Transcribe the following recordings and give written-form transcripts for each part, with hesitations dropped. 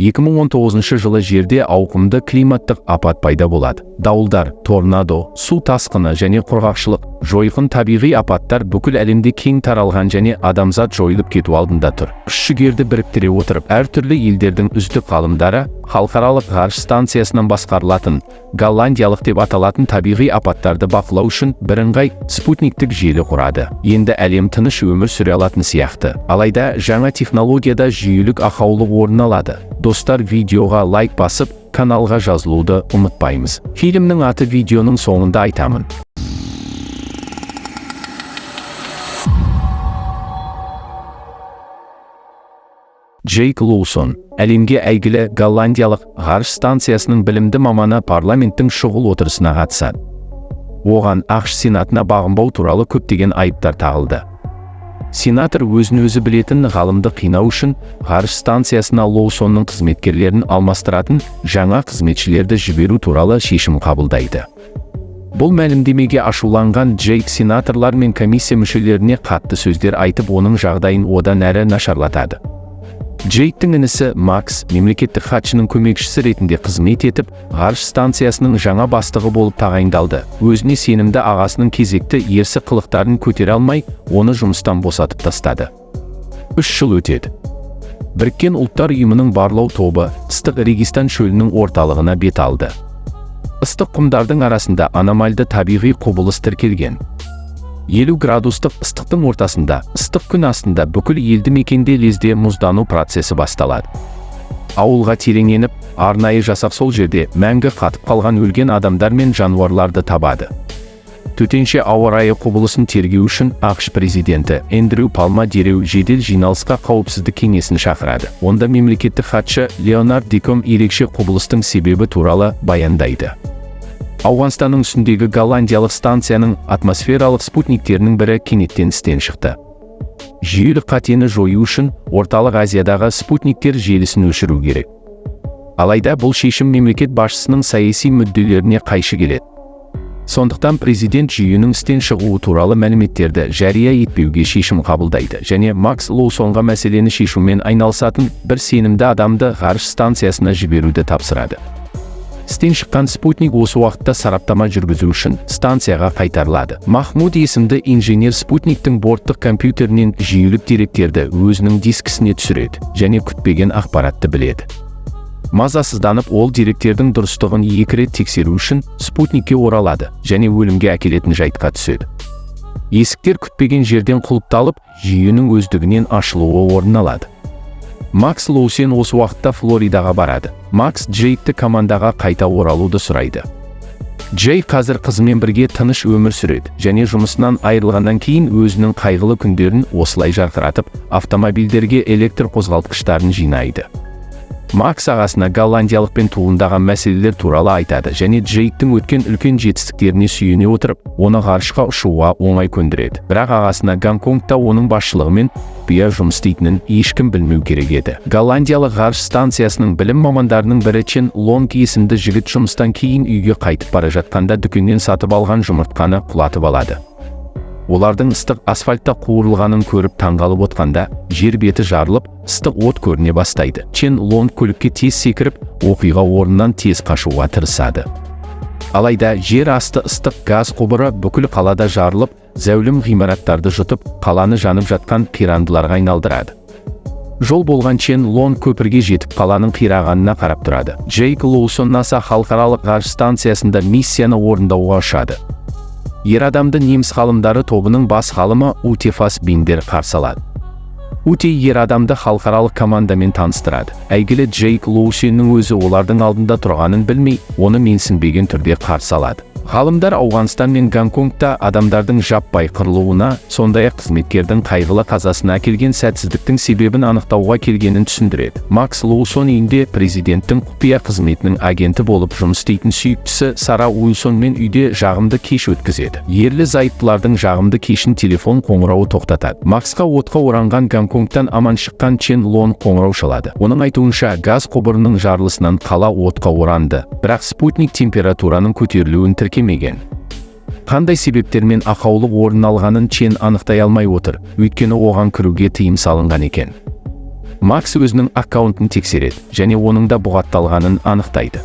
2019 жылы жерде ауқымды климаттық апат пайда болады. Дауылдар, торнадо, су тасқыны және құрғақшылық, жойқын табиғи апаттар бүкіл әлемде кең таралған және адамзат жойылып кету алдында тұр. Күш-жігерді біріктіре отырып, әртүрлі елдердің үздік ғалымдары халықаралық ғарыш станциясынан басқарылатын голландиялық деп аталатын табиғи апаттарды бақылау үшін бірыңғай спутниктік желі құрады. Енді әлем тыныш өмір сүре алатын сияқты. Алайда жаңа технологияда жүйелік ақаулық орын алады. Достар, видеоға лайк басып, каналға жазылуды ұмытпаймыз. Фильмнің аты видеоның соңында айтамын. Джейк Лоусон, әлемге әйгілі голландиялық ғарыш станциясының білімді маманы парламенттің шұғыл отырысына қатысады. Оған АПАТ Сенатына бағынбау туралы көптеген айыптар тағылды. Сенатор өзін-өзі білетін ғалымды қинау үшін ғарыш станциясына Лоусонның қызметкерлерін алмастыратын жаңа қызметшілерді жіберу туралы шешім қабылдайды. Бұл мәлімдемеге ашуланған Джейк сенаторлар мен комиссия мүшелеріне қатты сөздер айтып, оның жағдайын одан әрі нашарлатады. Джейктің інісі Макс мемлекеттік хатшының көмекшісі ретінде қызмет етіп, ғарыш станциясының жаңа бастығы болып тағайындалды. Өзіне сенімді ағасының кезекті ерсі қылықтарын көтере алмай, оны жұмыстан босатып тастады. 3 жыл өтеді. Біріккен ұлттар ұйымының барлау тобы ыстық Регистан шөлінің орталығына бет алды. Ыстық құмдардың арасында аномальды табиғи құбылыс тіркелген. 50 градустық ыстықтың ортасында, ыстық күн астында бүкіл елді мекенде лезде мұздану процесі басталады. Ауылға терең еніп, арнайы жасақ сол жерде мәңгі қатып қалған өлген адамдар мен жануарларды табады. Төтенше ауа-райы құбылысын тергеу үшін АқШ президенті Эндрю Палма дереу жедел жиналысқа қауіпсіздік кеңесін шақырады. Онда мемлекеттік хатшы Леонард Деком ерекше құбылыстың себебі туралы баяндайды. Ауғанстанның үстіндегі голландиялық станцияның атмосфералық спутниктерінің бірі кенеттен істен шықты. Жүйелік қатені жою үшін орталық Азиядағы спутниктер желісін өшіру керек. Алайда бұл шешім мемлекет басшысының саяси мүдделеріне қайшы келеді. Сондықтан президент жүйенің істен шығуы туралы мәліметтерді жария етпеуге шешім қабылдайды және Макс Лоусонға мәселені шешумен айналысатын бір сенімді адамды ғарыш станциясына жіберуді тапсырады. Істен шыққан спутник осы уақытта сараптама жүргізу үшін станцияға қайтарылады. Махмуд есімді инженер спутниктің борттық компьютерінен жүйелік деректерді өзінің дискісіне түсіреді және күтпеген ақпаратты біледі. Мазасызданып, ол деректердің дұрыстығын 2 рет тексеру үшін спутникке оралады және өлімге әкелетін жайтқа түседі. Есіктер күтпеген жерден құлыпталып, жүйенің өздігінен ашылуы орын алады. Макс Лоусон осы уақытта Флоридаға барады. Макс Джейкті командаға қайта оралуды сұрайды. Джейк қазір қызымен бірге тыныш өмір сүреді және жұмысынан айырылғаннан кейін өзінің қайғылы күндерін осылай жарқыратып, автомобильдерге электр қозғалтқыштарын жинайды. Макс ағасына голландиялықпен туындаған мәселелер туралы айтады және Джейктің өткен үлкен жетістіктеріне сүйене отырып, оны ғарышқа ұшуға оңай көндіреді. Бірақ ағасына Гонконгта оның басшылығымен құпия жұмыс істейтінін ешкім білмеу керек еді. Голландиялық ғарыш станциясының білім мамандарының бірі Чен Лонг есімді жігіт жұмыстан кейін үйге қайтып бара жатқанда дүкеннен сатып алған жұмыртқаны құлатып алады. Олардың ыстық асфальтта қуырылғанын көріп таңғалып отқанда, жер беті жарылып, ыстық от көріне бастайды. Чен Лонг көлікке тез секіріп, оқиға орнынан тез қашуға тырысады. Алайда жер асты ыстық газ құбыры бүкіл қалада жарылып, зәулім ғимараттарды жұтып, қаланы жанып жатқан қирандыларға айналдырады. Жол болған Чен Лонг көпірге жетіп қаланың қирағанына қарап тұрады. Джейк Лоусон НАСА халықаралық ғарыш станциясында миссияны орындауға ұшады. Ер адамды неміс ғалымдары тобының бас ғалымы Уте Фасбиндер қарсы алады. Уте ер адамды халықаралық командамен таныстырады. Әйгілі Джейк Лоусонның өзі олардың алдында тұрғанын білмей, оны менсінбеген түрде қарсы алады. Ғалымдар Ауғанстан мен Гонконгта адамдардың жаппай қырылуына, сондай-ақ қызметкердің қайғылы қазасына әкелген сәтсіздіктің себебін анықтауға келгенін түсіндіреді. Макс Лоусон үйінде президенттің құпия қызметінің агенті болып жұмыс істейтін сүйіктісі Сара Уилсонмен үйде жағымды кеш өткізеді. Ерлі зайыптылардың жағымды кешін телефон қоңырауы тоқтатады. Максқа отқа оранған Гонконгтан аман шыққан Чен Лонг қоңырау шалады. Оның айтуынша, газ құбырының жарылысынан қала отқа оранды, бірақ спутник температураның көтерілуін тіркемеген. Қандай себептермен ақаулық орын алғанын Чен анықтай алмай отыр, өйткені оған кіруге тыйым салынған екен. Макс өзінің аккаунтын тексереді және оның да бұғатталғанын анықтайды.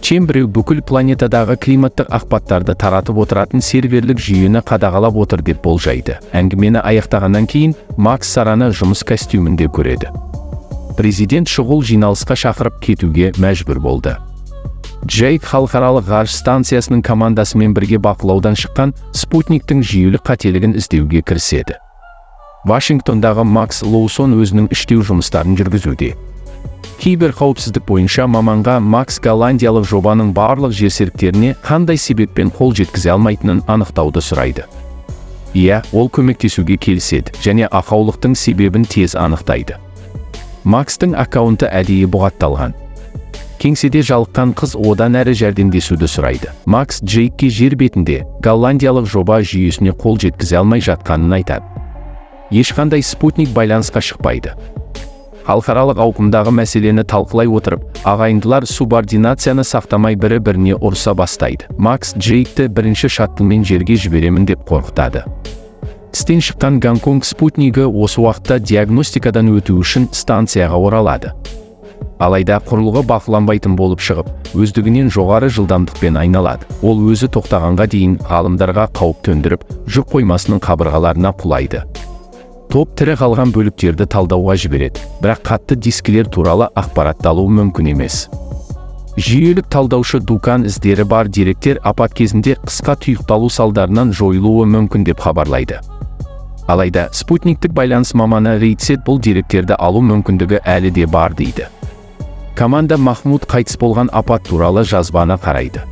Біреу бүкіл планетадағы климаттық ақпараттарды таратып отыратын серверлік жүйені қадағалап отыр деп болжайды. Әңгімені аяқтағаннан кейін Макс Сараны жұмыс костюмінде көреді. Президент шұғыл жиналысқа шақырып кетуге мәжбүр болды. Джейк халықаралық ғарыш станциясының командасымен бірге бақылаудан шыққан спутниктің жүйелік қателігін іздеуге кіріседі. Вашингтондағы Макс Лоусон өзінің іштеу жұмыстарын жүргізуде. Киберқауіпсіздік бойынша маманға Макс голландиялық жобаның барлық жерсеріктеріне қандай себеппен қол жеткізе алмайтынын анықтауды сұрайды. Ол көмектесуге келіседі және ақаулықтың себебін тез анықтайды. Макстың аккаунты әдейі бұғатталған. Кеңседе жалыққан қыз одан әрі жәрдемдесуді сұрайды. Макс Джейкке жер бетінде голландиялық жоба жүйесіне қол жеткізе алмай жатқанын айтады. Ешқандай спутник байланысқа шықпайды. Халықаралық ауқымдағы мәселені талқылай отырып, ағайындылар субординацияны сақтамай бірі-біріне ұрыса бастайды. Макс Джейкті бірінші шаттылмен жерге жіберемін деп қорқытады. Істен шыққан Гонконг спутнигі осы уақытта диагностикадан өту үшін станцияға оралады. Алайда құрылғы бақыланбайтын болып шығып, өздігінен жоғары жылдамдықпен айналады. Ол өзі тоқтағанға дейін ғалымдарға қауіп төндіріп, жүк қоймасының қабырғаларына құлайды. Топ тірі қалған бөліктерді талдауға жібереді, бірақ қатты дискілер туралы ақпарат алу мүмкін емес. Жүйелік талдаушы Дукан іздері бар деректер апат кезінде қысқа тұйықталу салдарынан жойылуы мүмкін деп хабарлайды. Алайда спутниктік байланыс маманы Рейтсет бұл деректерді алу мүмкіндігі әлі де бар дейді. Команда Махмуд қайтыс болған апат туралы жазбаны қарайды.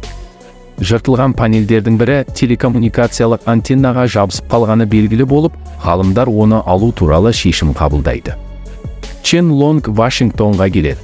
Жыртылған панельдердің бірі телекоммуникациялық антеннаға жабысып қалғаны белгілі болып, ғалымдар оны алу туралы шешім қабылдайды. Чен Лонг Вашингтонға келеді.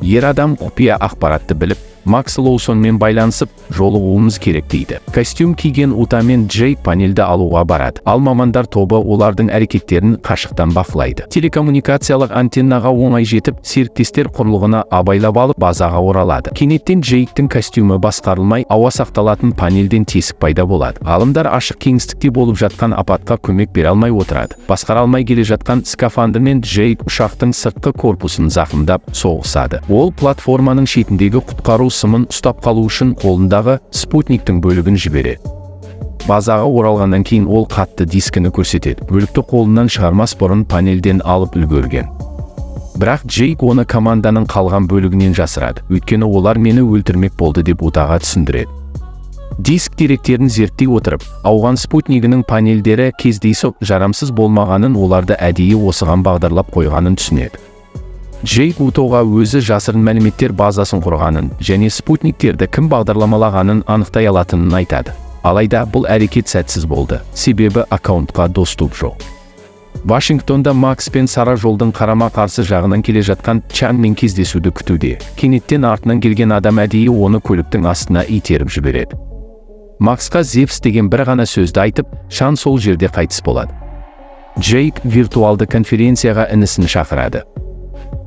Ер адам құпия ақпаратты біліп, Макс Лоусонмен байланысып, жолығуымыз керек дейді. Костюм киген Утамен Джейк панельді алуға барады. Ал мамандар тобы олардың әрекеттерін қашықтан бақылайды. Телекоммуникациялық антеннаға оңай жетіп, серіктестер құрылғыны абайлап алып базаға оралады. Кенеттен Джейктің костюмі басқарылмай, ауа сақталатын панельден тесік пайда болады. Ғалымдар ашық кеңістікте болып жатқан апатқа көмек бере алмай отырады. Басқара алмай келе жатқан скафандрмен Джейк ұшақтың сыртқы корпусын зақымдап соғысады. Ол платформаның шетіндегі құтқару сымын ұстап қалу үшін қолындағы спутниктің бөлігін жібереді. Базаға оралғаннан кейін ол қатты дискіні көрсетеді. Бөлікті қолынан шығармас бұрын панельден алып үлгерген. Бірақ Джейк оны команданың қалған бөлігінен жасырады. Өйткені олар мені өлтірмек болды деп Утаға түсіндіреді. Диск деректерін зерттей отырып, ауған спутнигінің панельдері кездейсоқ жарамсыз болмағанын, оларды әдейі осыған бағдарлап қойғанын түсінеді. Джейк Утоға өзі жасырын мәліметтер базасын құрғанын және спутниктерді кім бағдарламалағанын анықтай алатынын айтады. Алайда бұл әрекет сәтсіз болды, себебі аккаунтқа доступ жоқ. Вашингтонда Макс пен Сара жолдың қарама-қарсы жағынан келе жатқан Чанмен кездесуді күтуде. Кенеттен артынан келген адам әдейі оны көліктің астына итеріп жібереді. Максқа Зевс деген бір ғана сөзді айтып, Чан сол жерде қайтыс болады. Джейк виртуалды конференцияға інісін шақырады.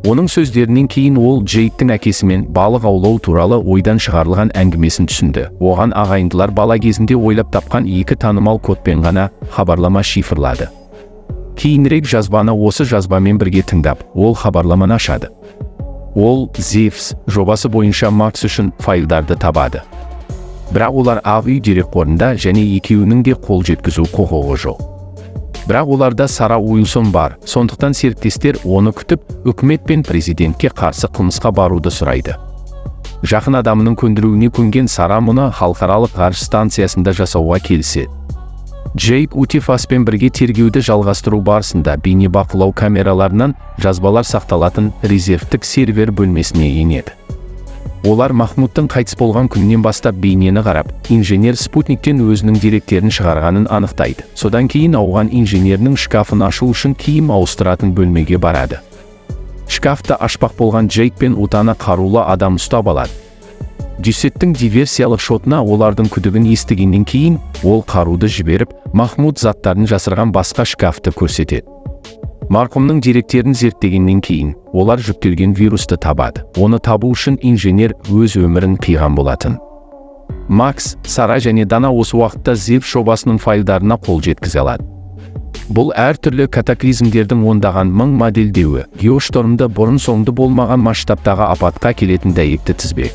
Оның сөздерінен кейін ол Джейктің әкесімен балық аулау туралы ойдан шығарылған әңгімесін түсінді. Оған ағайындылар бала кезінде ойлап тапқан екі танымал кодпен ғана хабарлама шифрлады. Кейінірек жазбаны осы жазбамен бірге тыңдап, ол хабарламаны ашады. Ол Зевс жобасы бойынша Макс үшін файлдарды табады. Бірақ олар ақ үй дерекқорында және екеуінің де қол жеткізу құқығы жоқ. Бірақ оларда Сара Уилсон бар, сондықтан серіктестер оны күтіп, үкімет пен президентке қарсы қылмысқа баруды сұрайды. Жақын адамының көндіруіне көнген Сара мұны халықаралық ғарыш станциясында жасауға келіседі. Джейк Утифаспен бірге тергеуді жалғастыру барысында бейнебақылау камераларынан жазбалар сақталатын резервтік сервер бөлмесіне енеді. Олар Махмудтың қайтыс болған күннен бастап бейнені қарап, инженер спутниктен өзінің деректерін шығарғанын анықтайды. Содан кейін ауған инженерінің шкафын ашу үшін киім ауыстыратын бөлмеге барады. Шкафты ашпақ болған Джейк пен Утаны қарулы адам ұстап алады. Дюссеттің диверсиялық шотына олардың күдігін естігеннен кейін, ол қаруды жіберіп, Махмуд заттарын жасырған басқа шкафты көрсетеді. Марқұмның деректерін зерттегеннен кейін, олар жүктелген вирусты табады. Оны табу үшін инженер өз өмірін қиған болатын. Макс, Сара және Дана осы уақытта Зевс жобасының файлдарына қол жеткізе алады. Бұл әртүрлі катаклизмдердің ондаған мың модельдеуі, геоштормды бұрын-соңды болмаған масштабтағы апатқа келетін дәйекті тізбек.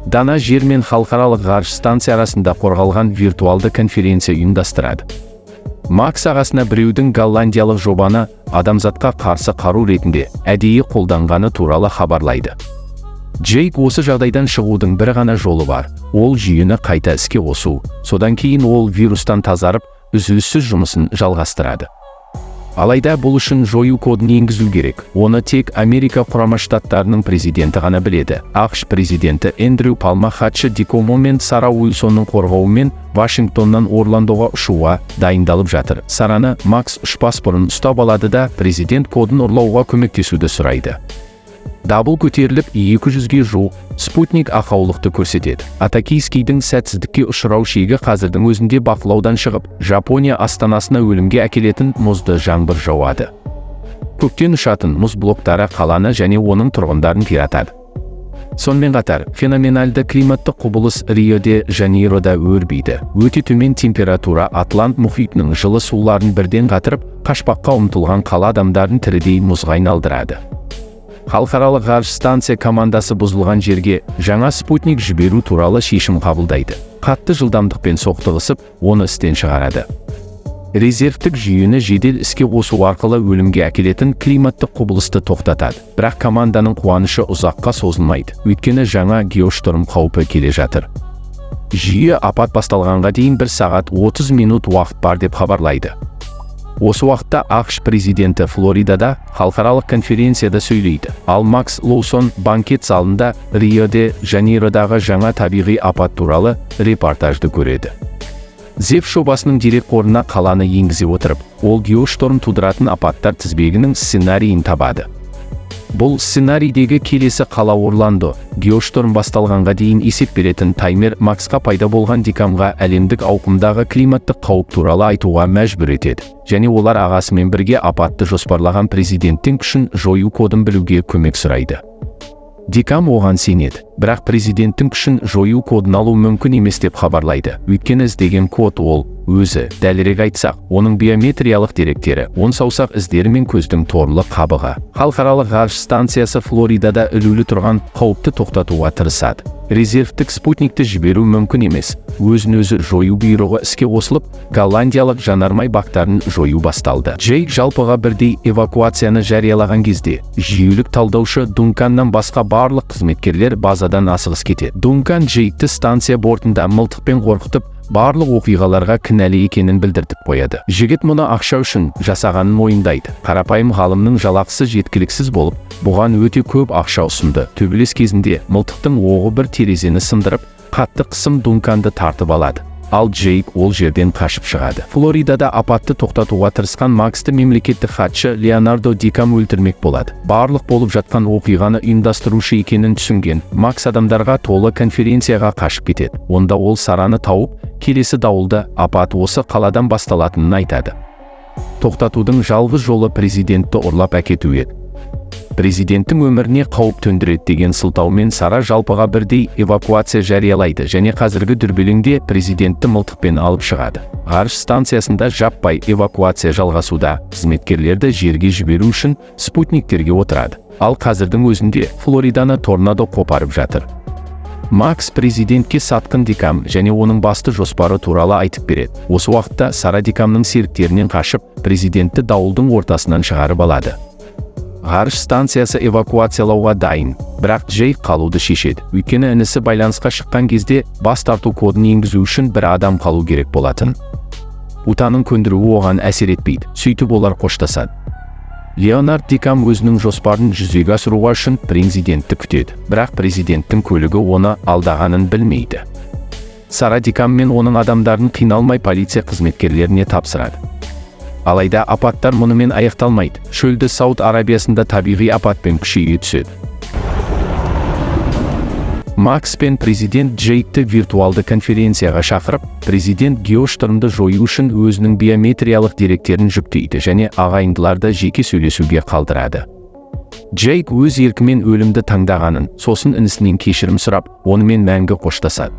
Дана жер мен халықаралық ғарыш станция арасында қорғалған виртуалды конференция ұйымдастырады. Макс ағасына біреудің голландиялық жобаны адамзатқа қарсы қару ретінде әдейі қолданғаны туралы хабарлайды. Джейк осы жағдайдан шығудың бір ғана жолы бар, ол жүйені қайта іске қосу, содан кейін ол вирустан тазарып, үзіліссіз жұмысын жалғастырады. Алайда бұл үшін жою кодын енгізу керек. Оны тек Америка Құрама Штаттарының президенті ғана біледі. АқШ президенті Эндрю Палма хатшы Деком мен Сара Уилсонның қорғауымен Вашингтоннан Орландоға ұшуға дайындалып жатыр. Сараны Макс ұшпас бұрын ұстап алады да президент кодын ұрлауға көмектесуді сұрайды. Дабыл көтеріліп 200-ге жуық спутник ақаулықты көрсетеді. Атакийскийдің сәтсіздікке ұшырау шегі қазірдің өзінде бақылаудан шығып, Жапония астанасына өлімге әкелетін мұзды жаңбыр жауады. Көктен ұшатын мұз блоктары қаланы және оның тұрғындарын қиратады. Сонымен қатар, феноменальды климаттық құбылыс Рио-де Жанейрода өрбиді. Өте төмен температура Атлант мұхитының жылы суларын бірден қатырып, қашпаққа ұмтылған қала адамдарын тірідей мұзға айналдырады. Халықаралық ғарыш станция командасы бұзылған жерге жаңа спутник жіберу туралы шешім қабылдайды. Қатты жылдамдықпен соқтығысып, оны істен шығарады. Резервтік жүйені жедел іске қосу арқылы өлімге әкелетін климаттық құбылысты тоқтатады. Бірақ команданың қуанышы ұзаққа созылмайды, өйткені жаңа геошторм қаупі келе жатыр. Жүйе апат басталғанға дейін 1 сағат 30 минут уақыт бар деп хабарлайды. Осы уақытта АқШ президенті Флоридада халықаралық конференцияда сөйлейді. Ал Макс Лоусон банкет залында Рио-де Жанейродағы жаңа табиғи апат туралы репортажды көреді. ЗЕФ жобасының дерекқорына қаланы енгізе отырып, ол геошторм тудыратын апаттар тізбегінің сценарийін табады. Бұл сценарийдегі келесі қала Орландо, геошторм басталғанға дейін есеп беретін таймер Максқа пайда болған Декомға әлемдік ауқымдағы климаттық қауіп туралы айтуға мәжбүр етеді, және олар ағасымен бірге апатты жоспарлаған президенттің күшін жою кодын білуге көмек сұрайды. Деком оған сенеді, бірақ президенттің күшін жою кодын алу мүмкін емес деп хабарлайды. Өйткені іздеген код ол өзі, дәлірек айтсақ, оның биометриялық деректері, он саусақ іздері мен көздің торлы қабығы. Халықаралық ғарыш станциясы Флоридада ілулі тұрған қауіпті тоқтатуға тырысады. Резервтік спутникті жіберу мүмкін емес. Өзін-өзі жою бұйрығы іске қосылып, голландиялық жанармай бактарын жою басталды. Джейк жалпыға бірдей эвакуацияны жариялаған кезде, жүйелік талдаушы Дунканнан басқа барлық қызметкерлер базадан асығыс кетеді. Дункан Джейкті станция бортында мылтықпен қорқытып, барлық оқиғаларға кінәлі екенін білдіртіп қояды. Жігіт мұны ақша үшін жасағанын мойындайды. Қарапайым ғалымның жалақысы жеткіліксіз болып, бұған өте көп ақша ұсынды. Төбелес кезінде мылтықтың оғы бір терезені сындырып, қатты қысым Дунканды тартып алады. Ал Джейк ол жерден қашып шығады. Флоридада апатты тоқтатуға тырысқан Максты мемлекеттік хатшы Леонард Деком өлтірмек болады. Барлық болып жатқан оқиғаны ұйымдастырушы екенін түсінген Макс адамдарға толы конференцияға қашып кетеді. Онда ол Сараны тауып, келесі дауылды апат осы қаладан басталатынын айтады. Тоқтатудың жалғыз жолы президентті ұрлап әкету еді. Президенттің өміріне қауіп төндіреді деген сылтаумен Сара жалпыға бірдей эвакуация жариялайды және қазіргі дүрбелеңде президентті мылтықпен алып шығады. Ғарыш станциясында жаппай эвакуация жалғасуда, қызметкерлерді жерге жіберу үшін спутниктерге отырады. Ал қазірдің өзінде Флориданы торнадо қопарып жатыр. Макс президентке сатқын Деком және оның басты жоспары туралы айтып береді. Осы уақытта Сара Декомның серіктерінен қашып, президентті дауылдың ортасынан шығарып алады. Ғарыш станциясы эвакуациялауға дайын, бірақ Джейк қалуды шешеді. Өйткені інісі байланысқа шыққан кезде бас тарту кодын енгізу үшін бір адам қалу керек болатын. Утаның көндіруі оған әсер етпейді, сөйтіп олар қоштасады. Леонард Деком өзінің жоспарын жүзеге асыруға үшін президентті күтеді, бірақ президенттің көлігі оны алдағанын білмейді. Сара Деком мен оның адамдарын қиналмай полиция қызметкерлеріне тапсырады. Алайда апаттар мұнымен аяқталмайды. Шөлді Сауд Арабиясында табиғи апатпен күшейе түседі. Макс пен президент Джейкті виртуалды конференцияға шақырып, президент геоштормды жою үшін өзінің биометриялық деректерін жүктейді және ағайындыларды жеке сөйлесуге қалдырады. Джейк өз еркімен өлімді таңдағанын, сосын інісінен кешірім сұрап, онымен мәңгі қоштасады.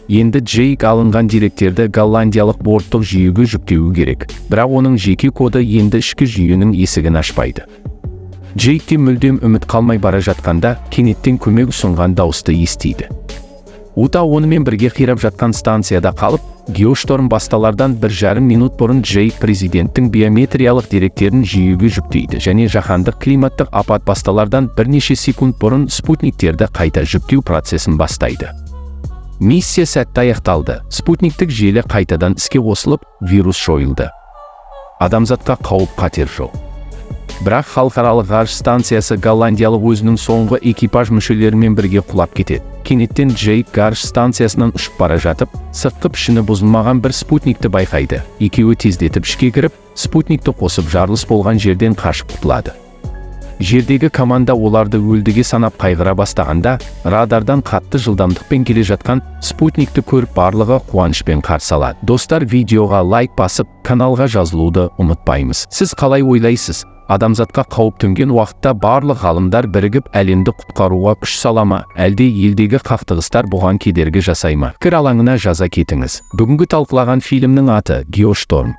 Енді Джейк алынған деректерді голландиялық борттық жүйеге жүктеуі керек, бірақ оның жеке коды енді ішкі жүйенің есігін ашпайды. Джейкте мүлдем үміт қалмай бара жатқанда, кенеттен көмек ұсынған дауысты естиді. Ута онымен бірге қирап жатқан станцияда қалып, геошторм басталардан 1,5 минут бұрын Джейк президенттің биометриялық деректерін жүйеге жүктейді және жаһандық климаттық апат басталардан бірнеше секунд бұрын спутниктерді қайта жүктеу процесін бастайды. Миссия сәтті аяқталды. Спутниктік желі қайтадан іске қосылып, вирус жойылды. Адамзатқа қауіп-қатер жоқ. Бірақ халықаралық ғарыш станциясы голландиялық өзінің соңғы экипаж мүшелерімен бірге құлап кетеді. Кенеттен Джейк ғарыш станциясынан ұшып бара жатып, сыртқы пішіні бұзылмаған бір спутникті байқайды. Екеуі тездетіп ішке кіріп, спутникті қосып жарылыс болған жерден қашып құтылады. Жердегі команда оларды өлдіге санап қайғыра бастағанда, радардан қатты жылдамдықпен келе жатқан спутникті көріп барлығы қуанышпен қарсы алады. Достар, видеоға лайк басып, каналға жазылуды ұмытпаймыз. Сіз қалай ойлайсыз? Адамзатқа қауіп төнген уақытта барлық ғалымдар бірігіп әлемді құтқаруға күш сала ма, әлде елдегі қақтығыстар бұған кедергі жасай ма? Пікір алаңына жаза кетіңіз. Бүгінгі талқылаған фильмнің аты «Геошторм».